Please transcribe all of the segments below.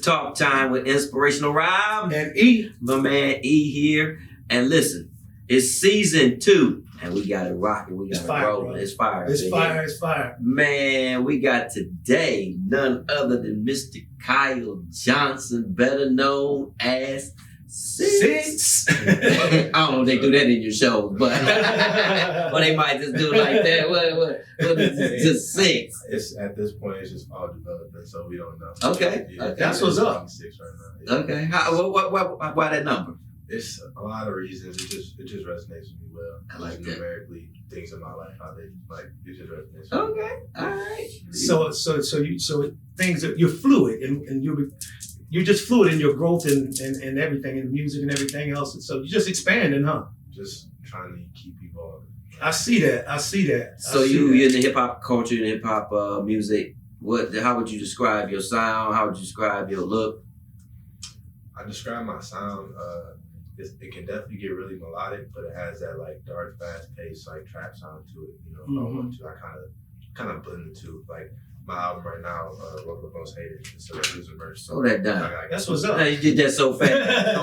Talk Time with Inspirational Rob. And E. My man E here. And listen, it's season 2. And we got it rocking. We got it rolling. It's fire. It's fire. It's fire. Man, we got today none other than Mr. Kyle Johnson, better known as 6. I don't know if they do that in your shows, but or they might just do it like that. What is it? Just 6. It's at this point, it's just all development, so we don't know. Okay. Yeah, Okay. That's what's up. 6 right now. Yeah. Okay. Why that number? It's a lot of reasons. It just resonates with me well. I like that. Numerically, things in my life, how they like it just resonates. With Okay. All right. So things that you're fluid and you're just fluid in your growth and everything and music and everything else. And so you're just expanding, huh? Just trying to keep evolving. I see that. So you're in the hip hop culture, in the hip hop music. How would you describe your sound? How would you describe your look? I describe my sound. It can definitely get really melodic, but it has that like dark, fast-paced like trap sound to it. You know, if I want to, I kind of blend the two. Like my album right now, Woke Up Most Hated, it's a losing verse. Slow that down. That's what's up. Now you did that so fast.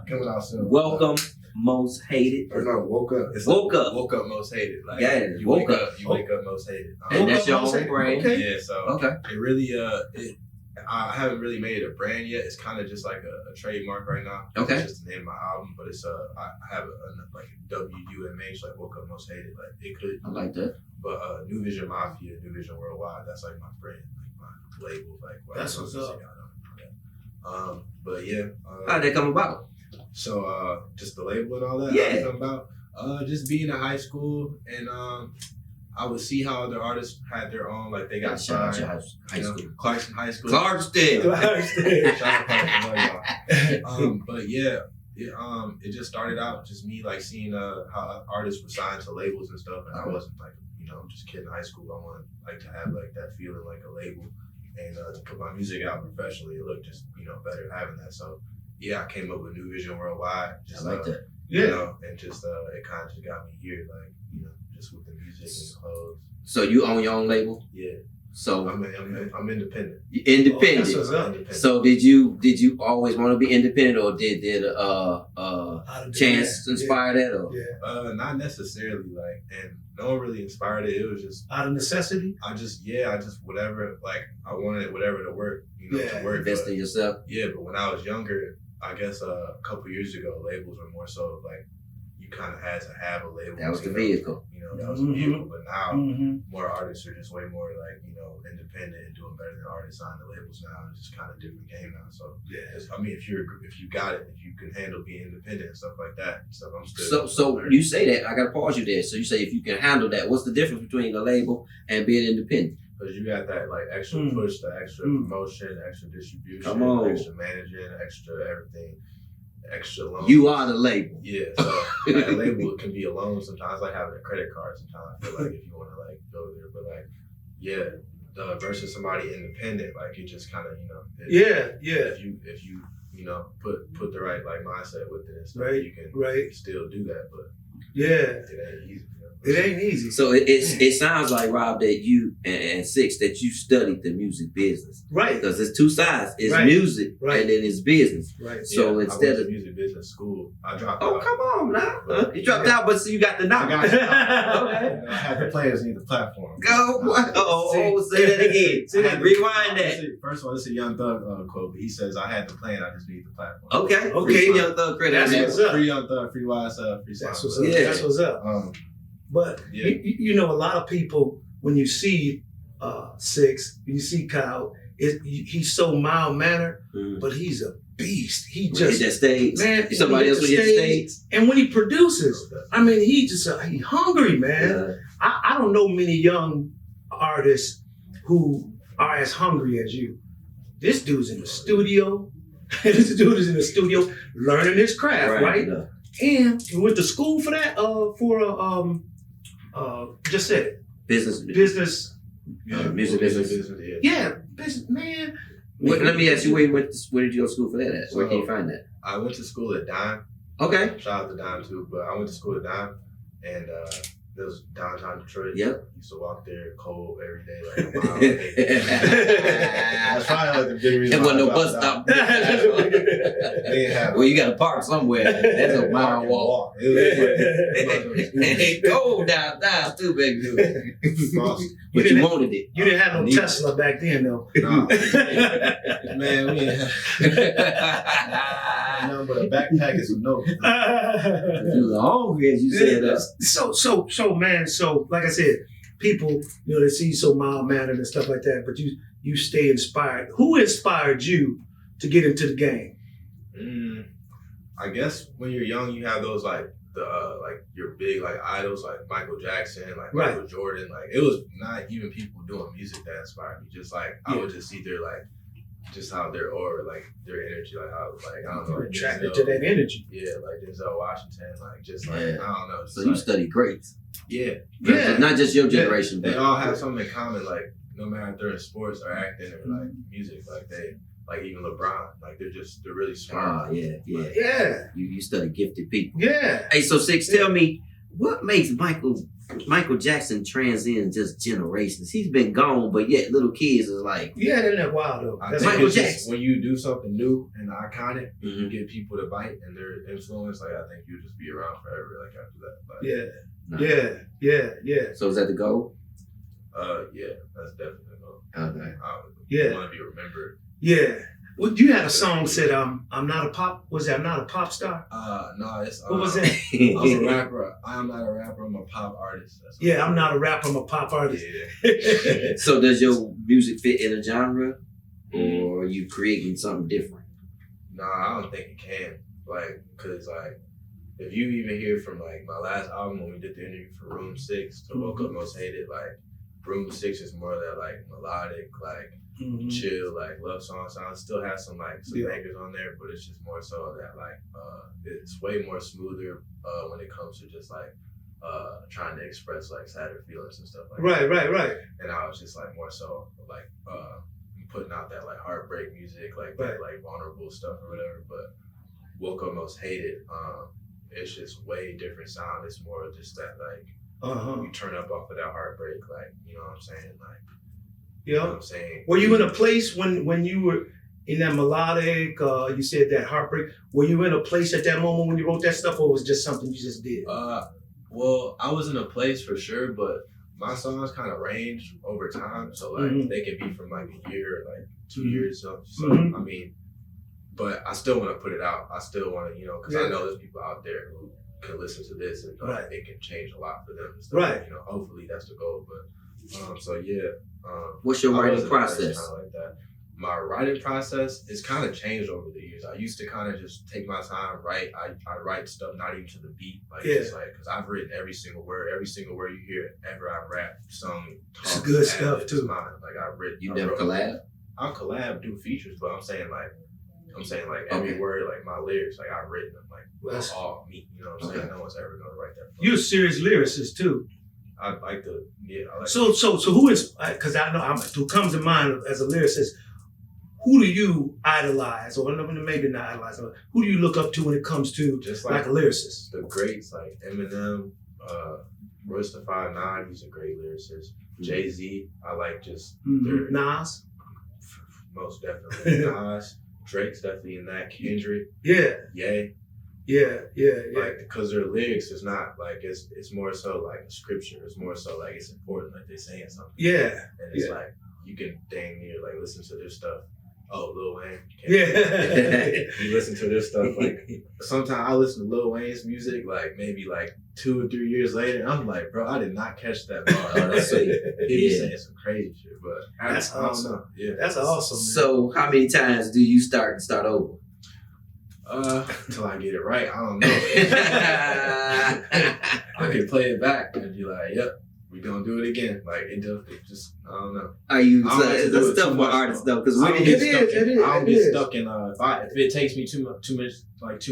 coming out soon. Welcome, Most Hated. Or no, woke up. It's Woke up. Woke up most hated. Like Yeah, you woke wake up. up. You wake up most hated. And that's Up your Most own Hated. brand. Okay. Yeah, so Okay. it really I haven't really made it a brand yet. It's kind of just like a trademark right now. Okay. It's just the name of my album, but it's I have like WUMH, like Woke Up Most Hated. Like it could, I like that. but New Vision Mafia, New Vision Worldwide. That's like my brand, like my label. Like That's what's up. But yeah. How'd that come about? So just the label and all that. Yeah. How it come about. Just being in high school and I would see how other artists had their own, like they got Shout out signed. your high school. Clarkson High School. Clarksdale. Shout out to y'all. But yeah, it just started out just me like seeing how artists were signed to labels and stuff, and I wasn't like just kid in high school. I wanted like to have like that feeling like a label, and to put my music out professionally, it looked just better having that. So yeah, I came up with New Vision Worldwide. Just, I like that. Yeah. And just it kind of just got me here, like just with the music and clothes. So you own your own label? Yeah. So I'm independent. independent. That's what's up. Independent. So did you always want to be independent, or did Chance inspire that? Or Yeah. Not necessarily, like, and no one really inspired it. It was just Out of necessity. I just whatever, like I wanted whatever to work, Yeah, to work. invest But, in yourself? yeah, but when I was younger, I guess a couple years ago, labels were more so like you kind of had to have a label. That was the vehicle. That was the vehicle. But now Mm-hmm. more artists are just way more like independent and doing better than artists on the labels now. It's just kind of different game now. So Yeah. I mean, if you got it, if you can handle being independent and stuff like that, stuff I'm still. So you say that, I gotta pause you there. So you say if you can handle that, what's the difference between a label and being independent? Because you got that like extra push, the extra promotion, extra distribution, Come on. extra managing, extra everything, extra loans. You are the label. Yeah, so like, a label can be a loan sometimes, like having a credit card sometimes. I feel like if you want to like go there, but like versus somebody independent, like it just kind of Yeah. If you put the right like mindset with it and stuff, Right, you can right. still do that, but Yeah. it ain't easy. It ain't easy. So it sounds like, Rob, that you and 6 that you studied the music business, Right. because it's two sides. It's Right. music Right. and then it's business. Right. So I instead went of to music business school, I dropped oh out. come on now, you dropped out, but so you got the I knowledge. got you. Okay. I had the players need the platform. Go. Say that again. See that? Rewind that. First of all, this is a Young Thug quote, but he says, "I had the plan, I just need the platform." Okay. Okay. Free Young Thug credit. That's on that. what's up. Free Young Thug, free YSL, free That's Slime. what's up. Yeah. That's what's up. But Yeah. a lot of people, when you see 6, you see Kyle, he's so mild mannered, but he's a beast. He Hit just that stage. man. Somebody he else hit will the hit the stage, stage. and when he produces, I mean, he hungry, man. Yeah. I don't know many young artists who are as hungry as you. This dude's in the studio. This dude is in the studio learning his craft, right? Yeah. And he went to school for that. Just said it. Business. Music business. Yeah, business, man. Let me ask you, where did you go to school for that at? Where can you So- find that? I went to school at Dime. Okay. Shout out to Dime too, but I went to school at Dime, and was downtown Detroit. Yep. Used to walk there cold every day, like a mile a day. That's probably like the big reason. There why wasn't no I bus dropped stop. They didn't have. Well, you got to park somewhere. That's a mile walk. It was It's cold downtown too, baby. frosty. But you wanted it. You didn't have no Tesla back then, though. Nah, man, we didn't have nothing but a backpack and some notes. You were hungry, as you said. So, man. So, like I said, people, they see you so mild mannered and stuff like that, but you stay inspired. Who inspired you to get into the game? I guess when you're young, you have those like your big like idols like Michael Jackson, like Michael Jordan. Like it was not even people doing music that inspired me. Just like I would just see their like just how their aura, like their energy, like how like I don't know, You're attracted to that energy. Yeah, like Denzel Washington, like just like I don't know. So you study greats. Yeah. Not just your generation, They but all have something in common. Like no matter if they're in sports or acting or like music, like they. Like even LeBron, like they're really smart. Yeah. You study gifted people. Yeah. Hey, so 6, tell me, what makes Michael Jackson transcend just generations? He's been gone, but yet little kids is like, yeah, they're not wild though. I That's think Michael it's just Jackson. when you do something new and iconic, you get people to bite and their influence. Like I think you'll just be around forever. Like after that. Like, Yeah. So is that the goal? Yeah, that's definitely the goal. Okay. Yeah. Want to be remembered. Yeah. Well, you had a song said, I'm not a pop. Was that I'm not a pop star? No, it's What was that? I'm a rapper. I am not a rapper. I'm a pop artist. Yeah, I'm not a rapper. I'm a pop artist. Yeah. So does your music fit in a genre, or are you creating something different? Nah, I don't think it can. Like, cause like, if you even hear from like my last album when we did the interview for Room 6 to Woke Up Most Hated, like Room 6 is more of that like melodic, like chill, like love song sound. Still has some bangers on there, but it's just more so that like it's way more smoother when it comes to just like trying to express like sadder feelings and stuff like that. Right. And I was just like more so like putting out that like heartbreak music, like that like vulnerable stuff or whatever. But Woke Up Most Hated, it's just way different sound. It's more just that like you turn up off of that heartbreak, like you know what I'm saying, like. You know what I'm saying? Were you in a place when you were in that melodic, you said that heartbreak, were you in a place at that moment when you wrote that stuff, or was it just something you just did? Well, I was in a place for sure, but my songs kind of range over time. So like they can be from like a year, like 2 years. So I mean, but I still want to put it out. I still want to, because I know there's people out there who can listen to this and it can change a lot for them. And stuff. Right. Hopefully that's the goal. But what's your writing process? Like that. My writing process is kind of changed over the years. I used to kind of just take my time, write. I write stuff not even to the beat, just like because I've written every single word you hear ever. I rap, sung, talk. It's good stuff too. Mine. Like I've written. You never collab? I'll collab, do features, but I'm saying every word, like my lyrics, like I've written them, like that's all me. You know what I'm saying? No one's ever gonna write that. You're a serious lyricist too. I like the So who is? Because I know who comes to mind as a lyricist. Who do you idolize, or maybe not idolize? Who do you look up to when it comes to just like a lyricist? The greats like Eminem, Royce the 5'9", he's a great lyricist. Jay-Z, I like just their Nas, most definitely. Nas, Drake's definitely in that. Kendrick, Ye. Yeah. Like, because their lyrics is not like it's more so like a scripture. It's more so like it's important, like they're saying something. Yeah. And it's like you can dang near like listen to their stuff. Oh, Lil Wayne. You listen to their stuff like sometimes I listen to Lil Wayne's music like maybe like 2 or 3 years later. And I'm like, bro, I did not catch that bar. That's he be saying some crazy shit, but that's awesome. I don't know. Yeah, that's awesome. Man. So how many times do you start over? Until I get it right. I don't know. I can play it back and be like, yep, we gonna do it again. Like it just I don't know. Are you it's a stuff for artists though? Because I don't get stuck in if it takes me too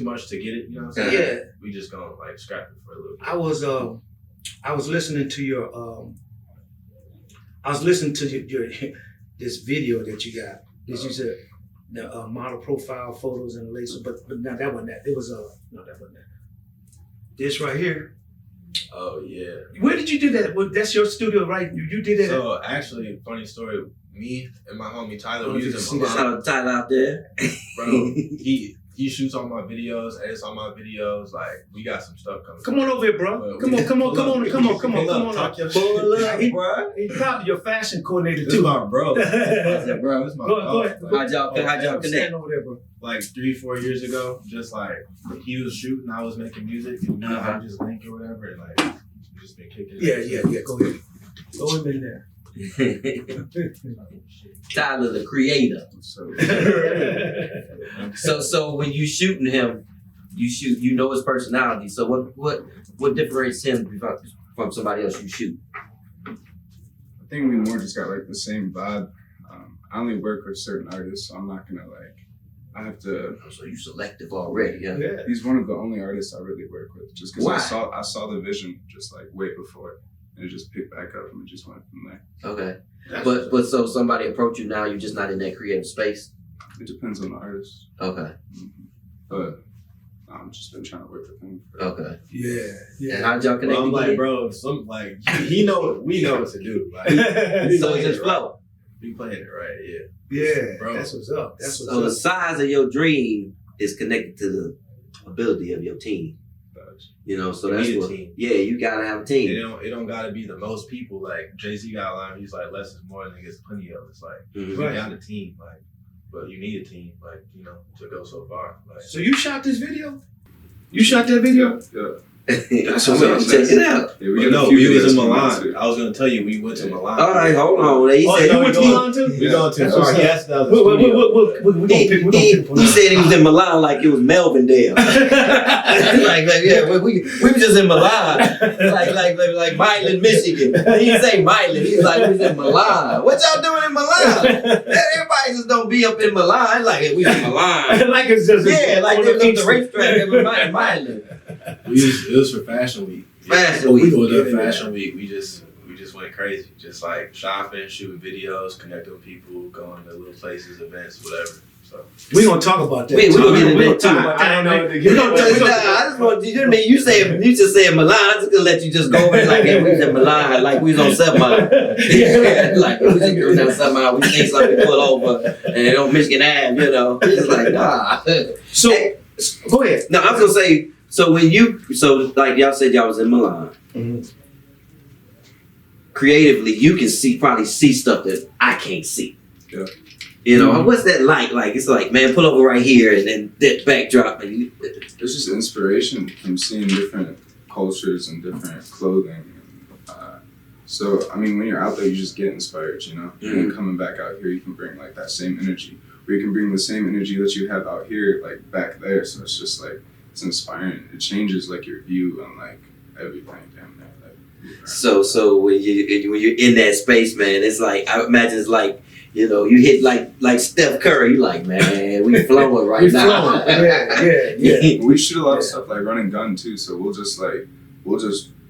much to get it, you know what I'm saying? Yeah. We just gonna like scrap it for a little bit. I was listening to your your this video that you got. This you said the model profile photos and laser, but not that one. That it was no, that wasn't that. This right here. Oh yeah. Where did you do that? Well, that's your studio, right? You did it. So actually, funny story. Me and my homie Tyler, we was in Shout Milan. out to Tyler out there. Bro, he shoots all my videos, edits all my videos. Like, we got some stuff coming. Come on over here, bro. Come on. Talk your Pull shit. up, bro. He's probably your fashion coordinator This too. my bro. I said, bro, This my Go dog. ahead. Like, how'd y'all connect? Stand over there, bro. like 3-4 years ago, just like he was shooting, I was making music, and we Uh-huh. just linked or whatever, and like we just been kicking it. Yeah. Go ahead. Go in there. Tyler, the creator. So when you shooting him, you know his personality. So what differentiates him from somebody else you shoot? I think we more just got like the same vibe. I only work with certain artists, so I'm not gonna I have to. So you selective already, yeah? Yeah. He's one of the only artists I really work with, just because Why? I saw the vision just like way before, and it just picked back up and it just went from there. Okay. But so somebody approach you now, you're just not in that creative space? It depends on the artist, Okay. but I've just been trying to work with him. Okay. Yeah. And how'd y'all connect Well, I'm like, again? bro, some like we know what to do. Like, So it's just flow. We playing it right, yeah. Yeah, Bro. that's what's up. So the size of your dream is connected to the ability of your team. You know, so You that's need a what. team. Yeah, you gotta have a team. It don't gotta be the most people. Like Jay-Z got a line, he's like, less is more, and he gets plenty of. It's like Mhm. you got a team, like, but you need a team, like, you know, to go so far. Like, So you shot this video? You shot that video? Yeah. That's what's up. Check it out. Yeah, we but got a no, few we was videos in from that Milan. too. I was gonna tell you, we went to Milan. All right, hold on. He Oh, said no, You went to Milan too? we going to. That's Sorry, what's he up. asked that was the studio. We gonna pick he said he was in Milan like it was Melvindale. like yeah, we was just in Milan, like Milan, Michigan. He didn't say Milan. He's like we was in Milan. What y'all doing in Milan? Everybody just don't be up in Milan like we in Milan. like it's just Like they was up the racetrack in Milan. It was for Fashion Week. Fashion We Week. pulled up Fashion Week. We just went crazy. Just like shopping, shooting videos, connecting with people, going to little places, events, whatever. So We gonna talk about that. We gonna get into We that talk too. about that. I don't know what to We get gonna into. talk- I just want you. I mean, you just said Milan. I'm just gonna let you just go over it like that. We was in Milan, like we was on 7 Mile. Like we was going down 7 Mile. We think something pull over and on Michigan Ave. You know, it's like nah. So go ahead. No, I was gonna say. So like y'all said, y'all was in Milan. Mhm. Creatively, you can probably see stuff that I can't see. Yeah. You know, what's that like? Like it's like, man, pull over right here, and then that backdrop, and It's just inspiration from seeing different cultures and different clothing. So, I mean, when you're out there, you just get inspired, you know? And then coming back out here, you can bring, like, that same energy. Or you can bring the same energy that you have out here, like, back there. So it's just, like, it's inspiring. It changes, like, your view on, like, everything down there. Like, So when you're in that space, man, it's like, I imagine it's like, you know, you hit like Steph Curry, you like, man, we flowing right now. Yeah. we shoot a lot of stuff, like, run and gun, too. So we'll just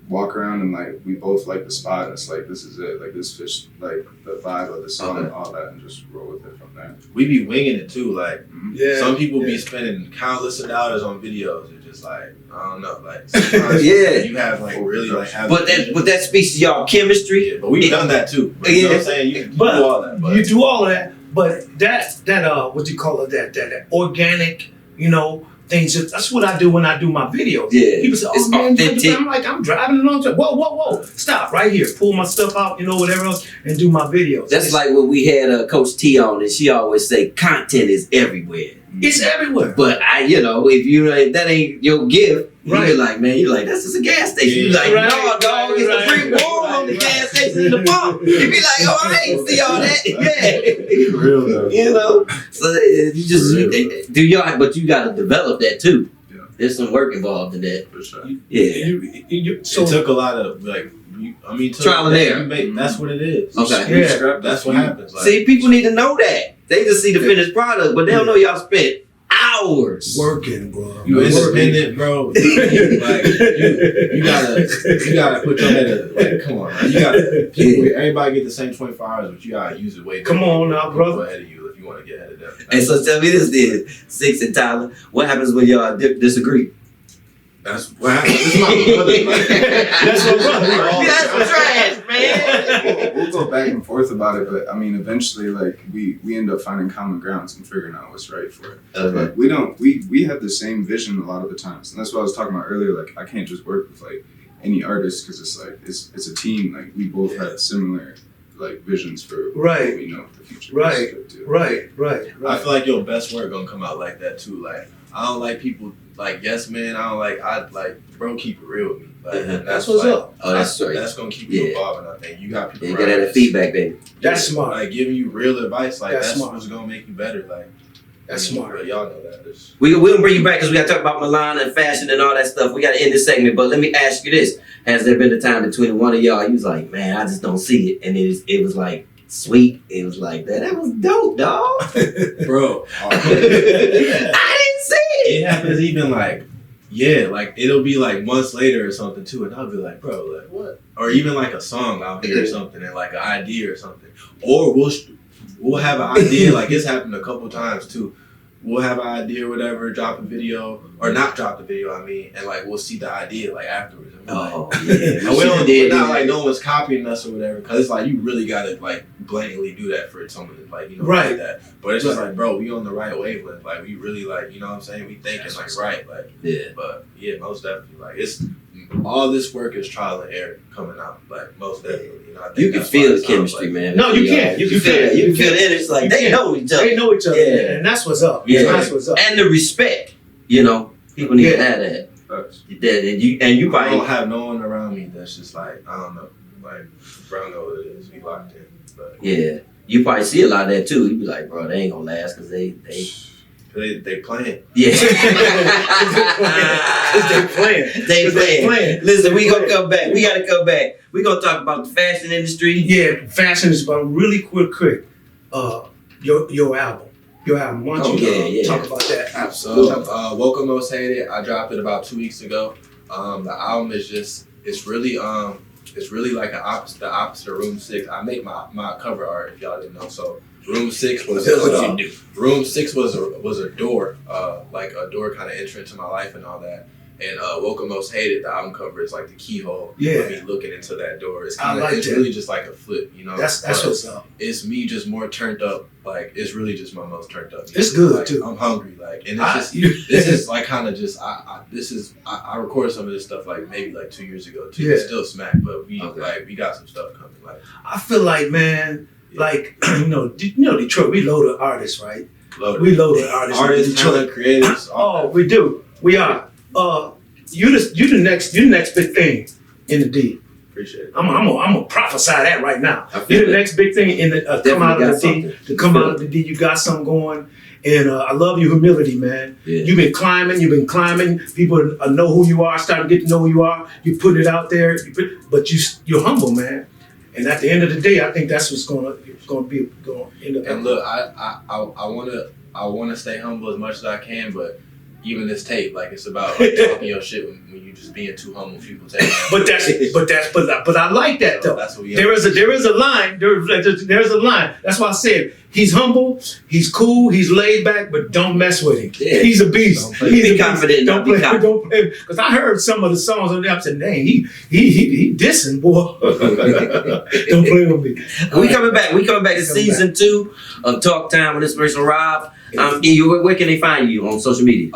walk around and, like, we both like the spot. And it's like, this is it. Like, this fits, like, the vibe of the song and all that, and just roll with it from there. we be winging it too. Like Yeah. some people be spending countless of dollars on videos. It's just like I don't know. Like sometimes Yeah. you have like really like have. But that speaks to y'all chemistry. Yeah, but we've done that too. You know what I'm saying? You do But all that. But you do all of that, but that what you call it, that organic, you know, things. That's what I do when I do my videos. Yeah. People say, "Oh It's man," authentic. I'm like, I'm driving along. Whoa, stop right here. Pull my stuff out, you know, whatever else, and do my videos. That's like when we had Coach T on, and she always say, content is everywhere. It's everywhere. But if that ain't your gift, Right. you're like, that's just a gas station. Yeah. You're like, Right, no, dog, it's right, a free wall on the right. gas station in the pump. You be like, oh, I ain't see all that. Yeah. real though. You know, so you just For real. do y'all, but you got to develop that too. Yeah. There's some work involved in that. For sure. Yeah. So It took a lot of like. Trial and error. That's what it is. Okay. Yeah. That's what happens. Like, See, people need to know that. They just see the finished product, but they don't know y'all spent hours. working, bro. You independent, bro. Like you gotta put your head in. Like, come on, man. You gotta. Everybody get the same 24 hours, but you gotta use it way. Come on now, brother. Ahead of you if you want to get ahead of them. And so tell me this, then, Six and Tyler, what happens when y'all disagree? That's what happened. This is my brother. Like, That's my brother. That's some trash, man. We'll go back and forth about it, but I mean, eventually, like we end up finding common grounds and figuring out what's right for it. Okay. Like, we have the same vision a lot of the times, and that's what I was talking about earlier. Like, I can't just work with like any artist because it's like it's a team. Like, we both had similar like visions for Right. what we know the future. Right. is to do. Right. I feel like your best work gonna come out like that too. Like I don't like people like yes man. I like bro. Keep it real with me. Like and That's what's like, up. Oh, that's right. That's gonna keep you Yeah. evolving. I think you got people. You around get that feedback, baby. That's smart. Like giving you real advice. Like That's that's smart. what's gonna make you better. Like That's I mean, smart. Y'all know that. It's, We'll bring you back because we got to talk about Milan and fashion and all that stuff. We got to end this segment, but let me ask you this: has there been a time between one of y'all you was like, man, I just don't see it, and it was like sweet. It was like that was dope, dog. bro. I didn't see it. It happens even like, yeah, like it'll be like months later or something too, and I'll be like, bro, like what? Or even like a song I'll hear or something and like an idea or something, or we'll have an idea. Like it's happened a couple times too. We'll have an idea or whatever, drop a video or not drop the video. I mean, and like we'll see the idea like afterwards. And we're Oh like, yeah, and we're not like no one's copying us or whatever, because it's like you really gotta like blatantly do that for someone to like Right. like that. But it's just like, bro, we on the right wavelength. Like we really like, you know what I'm saying? We thinking like right, like yeah. But yeah, most definitely. Like it's all this work is trial and error coming out. Like most definitely. You know, I think You can that's why feel it the sounds chemistry, like, man. No, you can. You can feel it. You can feel it. It's like You they can. know each other. They know each other, Yeah. and that's what's up. Yeah. That's what's up. And the respect, you know, people need to Yeah. have that. Facts. And you I probably don't have no one around me that's just like, I don't know. Like bro know what it is. We locked in. But yeah. You probably see a lot of that too. You be like, bro, they ain't gonna last because they they playing. yeah. Because they playing. They 'Cause playing. Listen, we gonna come back. We gotta come back. We gonna talk about the fashion industry. Yeah, fashion is about really quick. Your album. Why don't you talk about that? So, Welcome Most Hated, I dropped it about 2 weeks ago. The album is just, it's really like the opposite of Room 6. I make my cover art, if y'all didn't know. So Room 6 was Room 6 was a door, like a door kind of entrance to my life and all that. And Welcome Most Hated, the album cover is like the keyhole. Yeah. of me looking into that door. It's I kind of, like it's that. really just like a flip, you know. That's But what's up. it's me just more turned up. Like it's really just my most turned up. It's good, like, too. I'm hungry, like, and it's just. This is like kind of just I recorded some of this stuff like maybe like 2 years ago too. Yeah. It's still smack, but we got some stuff coming. Like I feel like, man, like Detroit, we loaded artists, right? loaded. We loaded artists. in Artists, Detroit. talent, creators. Oh, we do. We are. You the next big thing in the D. Appreciate it. I'm gonna prophesy that right now. I feel You're the it. next big thing in the come out of the D. To come out of the D, you got something going, and I love your humility, man. Yeah. You've been climbing. People know who you are, starting to get to know who you are. You put it out there, but you're humble, man. And at the end of the day, I think that's what's going to end up. And look, I wanna stay humble as much as I can, but even this tape, like it's about like, talking your shit when you just being too humble. People take. But I like that though. That's what we There is a line. There's a line. That's why I said he's humble, he's cool, he's laid back, but don't mess with him. Yeah. He's a beast. Don't play. He's Be a beast. confident, Don't be play. confident. Don't play. Because I heard some of the songs on there. I said, dang, he dissing, boy. Don't play with me. We coming back. We coming back to season 2 of Talktime with Inspirational Rob. Where can they find you on social media?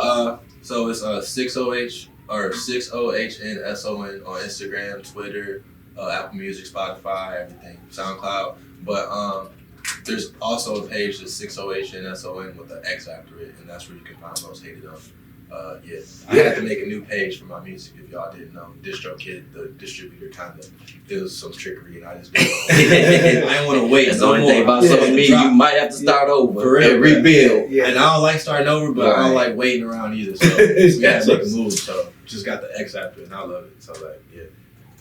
So it's 6oh or 6ohnson on Instagram, Twitter, Apple Music, Spotify, everything, SoundCloud. But there's also a page that's 6ohnson with the X after it, and that's where you can find Most Hated on. I had to make a new page for my music if y'all didn't know. DistroKid, the distributor, kind of did some trickery, and I just didn't I didn't want to wait. That's the no only more. thing about social media. You might have to start over For real, and rebuild. Yeah. And I don't like starting over, but I don't like waiting around either. So we had to make a move. So just got the X after it, and I love it. So like, yeah.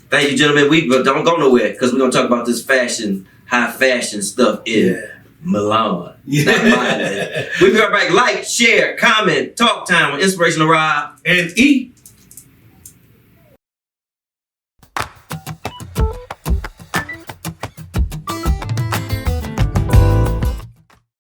Thank you, gentlemen. We don't go nowhere because we're gonna talk about this high fashion stuff in Milan. Yeah. Not mine. We'll be right back. Like, share, comment, Talk Time with Inspirational Rob And eat.